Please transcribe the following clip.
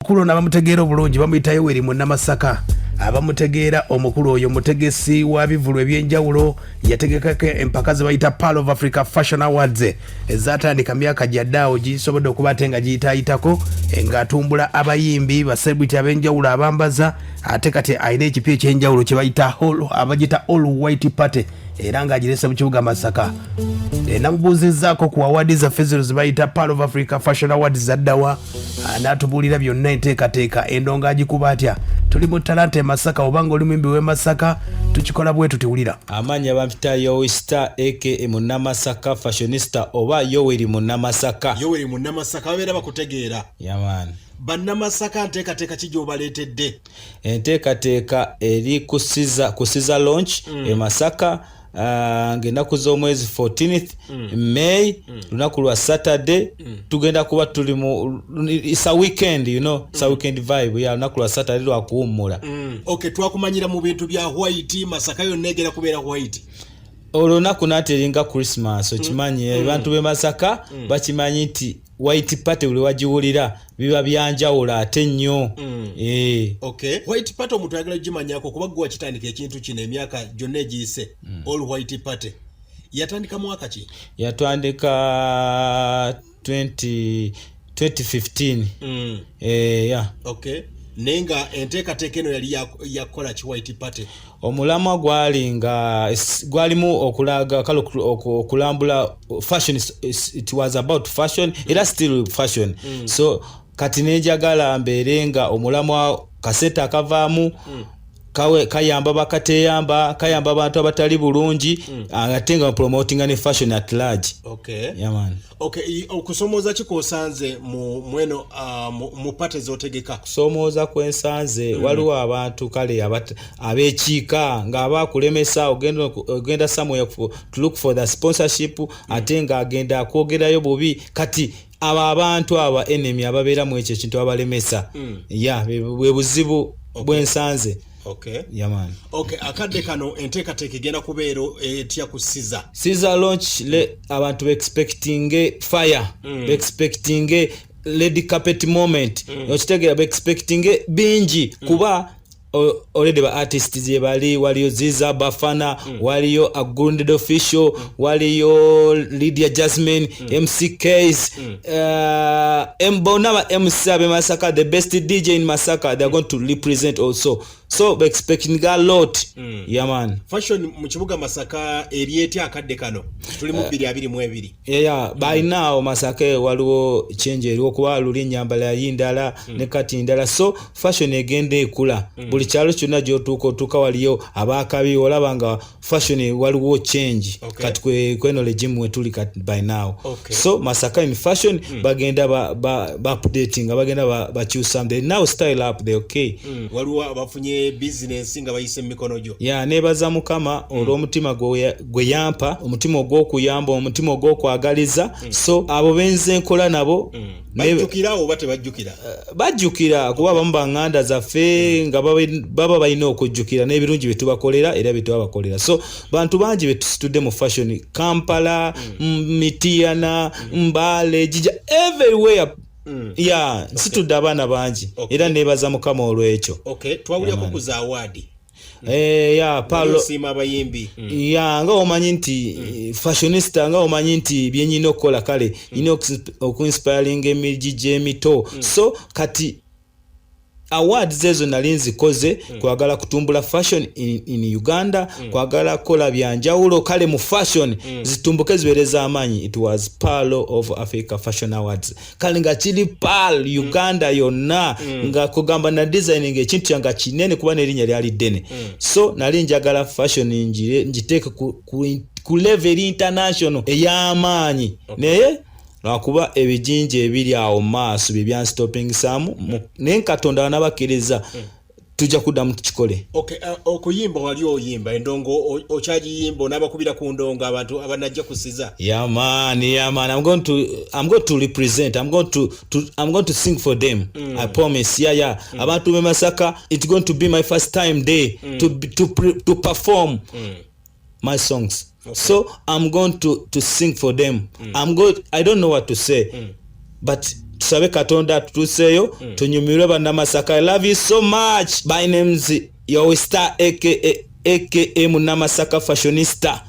Mukulu n'abamutegeera obulungi bamuyita Yoweri Munnamasaka. Abamutegeera omukulu oyo mutegesi wa bivulu ebyenjawulo yategekako empaka ze bayita Pearl of Africa Fashion Awards ezatandika myaka gyaddawo gisobodde okuba ate nga giyitaayitako ng'atumbula abayimbi ba celebrity ab'enjawulo abambaza ate kati alina ekipya ekyenjawulo kye bayita abagita all white party era ng'agirese mu kibuga Masaka. Namubuuzizzaako ku awards zaffe zino ze bayita Pearl of Africa Fashion Awards zaddawa n'atubuulira byonna enteekateeka endongo agikuba atya. Tuli mu talanta eMasaka obanga oli muyimbi w'eMasaka tukikola bwe tutiwulira. Amanya bampita Yowista aka Munnamasaka fashionista oba Yoweri Munnamasaka. Yoweri Munnamasaka babeera bakutegeera. Yaman. Bannamasaka nteekateeka ki gy'obaleetedde? Enteekateeka eri kusiza launch eMasaka ng'ennaku z'omwezi 14th May lunaku lwa Saturday tugenda kuba tuli mu it's a weekend it's a weekend vibe ya lunaku lwa Saturday lwa kuwummula. Okay, twakumanyira mu bintu bya white Masaka yonna egera kubeera white. Olunaku nateringa Christmas okimanyi abantu b'e Masaka bakimanyi nti white party uli wagiwulira biba byanjawulo ate nnyo. Okay, white party omuntu ayagala gimanyako kuba gwe wakitandika ekintu kino emyaka gyonna egiyise all white party yatandika mwaka ki? Yatandika 2015. Yeah. Okay, nenga enteekateeka eno yali yakola ki white party? Omulamwa gwalimu okulaga kale okulambula fashion. It was about fashion. It is still fashion. So kati nejagala mberenga omulamwa kaseta akavaamu kayamba bakateyamba kayamba abantu abatali bulungi atenga promoting ne fashion at large. Okay. Yeah man. Okay, okusomoza kikosanze mweno mu pate zotegeka. Kusomoza kwensanze waliwo abantu kale abekiika nga abakulemesa ogenda somewhere to look for the sponsorship atenga agenda kwogerayo bubi kati aba abantu aba enemy ababeera mu ekyo kintu abalemesa. Yeah, bwe buzibu bwensanze. Okay. Yeah man. Okay, akadde kano enteekateeka egenda kubeera etya ku Caesar launch abantu expecting fire, expecting red carpet moment. Okitegeera expecting bingi kuba already ba artists je bali waliyo Ziza Bafana waliyo Agunded Official waliyo Lydia Jasmine MCKs Mbona ba MC Masaka the best DJ in Masaka they are going to represent also. So we expecting a lot. Yeah man. Fashion mu kibuga Masaka erieti akadde kano tuli mu 2022. Yeah, by now Masaka waliwo change eriwo kuba luli nyambala yindala ne kati ndala so fashion egende ekula. Buli kyalo kyonna gy'otuuka waliyo abakabi olabanga fashion waliwo change. Kati kweno regime wetuli kati by now. So Masaka in fashion bagenda ba updating bagenda bakyusa they now style up they okay. Waliwo abafunye business nga bayise mikono jo. Yeah, nebaza mukama olw'omutima gwe yampa omutima ogw'okuyamba omutima ogw'okwagaliza so abo benze nkola nabo bajjukira oba tebajjukira bajjukira kuba abamu banganda zaffe nga baba balina okujjukira n'ebirungi bye tubakolera era bye tubakolera so bantu bangi be tusitudde mu fashion Kampala Mitiana Mbale Jija everywhere. Yeah, situdde abaana bangi era nebaza mukama olw'ekyo. Okay, twawulyako ku za award. Yeah, Paulo sima abayimbi. Yeah, nga omanyi nti fashionista nga omanyi nti byenyina okukola kale ino okuinspiring emiji gy'emito so kati awards ezo nali nzikoze kwagala kutumbula fashion in Uganda kwagala kola byanjawulo kale mu fashion zitumbuke zibereza amanyi. It was Pearl of Africa Fashion Awards kale nga kiri Pearl Uganda yonna nga kugamba na designing ekintu kyanga kinene kuba nerinya lyali ddene so nali njagala fashion njiteeke ku level international ey'amanyi naye lwakuba ebijinje ebiri awo maaso bibyan stopping samu nenkatonda nabakiriza tujja kuddamu tukikole. Okay, okuyimba wali oyimba endongo okyagiyimba nabakubira ku ndongo abantu abanajja kusiza. Yeah man, I'm going to represent. I'm going to sing for them. I promise. Yeah. Abantu b'e Masaka, it's going to be my first time there to perform my songs. Okay. So I'm going to sing for them. I don't know what to say, but tusabe Katonda atutuseeyo tunyumirwe bannamasaka. I love you so much. My name's Yoweri aka Munnamasaka fashionista.